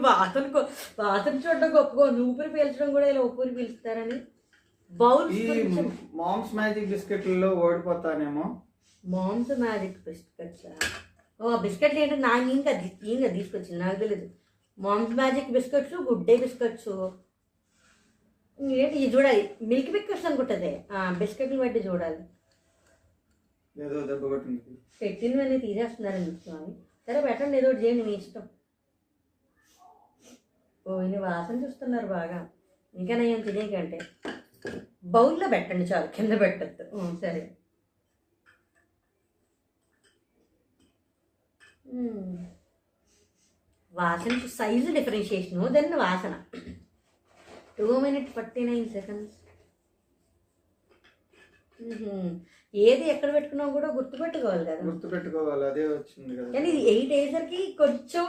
వాసన వాసన చూడడం గొప్పగా ఉంది. ఊపిరి పీల్చడం కూడా ఇలా ఊపిరి పీల్చుతారని. బౌల్స్ ఈ మామ్స్ మ్యాజిక్ బిస్కెట్లలో ఓడిపోతానేమో. Mom's Magic biscuits. ఓ బిస్కెట్లు ఏంటంటే నాకు ఇంకా తీసుకొచ్చింది, నాకు తెలియదు. Mom's Magic biscuits, Good Day biscuits ఏంటి ఇది చూడాలి. మిల్క్ బిస్కెట్స్ అనుకుంటుంది. బిస్కెట్లు బట్టి చూడాలి. ఏదో దెబ్బ కొట్టింది. పెట్టినవన్నీ తీసేస్తున్నారని చూస్తున్నాను. సరే పెట్టండి, ఏదో ఒకటి చేయండి, మీ ఇష్టం. ఓ ఇది వాసన చూస్తున్నారు బాగా. ఇంకా నేను తినేకంటే బౌల్లో పెట్టండి చాలు, కింద పెట్టద్దు. సరే. వాసన సైజు డిఫరెన్షియేషను, దెన్ వాసన. 2 minutes 49 seconds. ఏది ఎక్కడ పెట్టుకున్నావు కూడా గుర్తుపెట్టుకోవాలి కదా. గుర్తుపెట్టుకోవాలి, అదే వచ్చింది కదా. కానీ ఇది 8 అయ్యేసరికి కొంచెం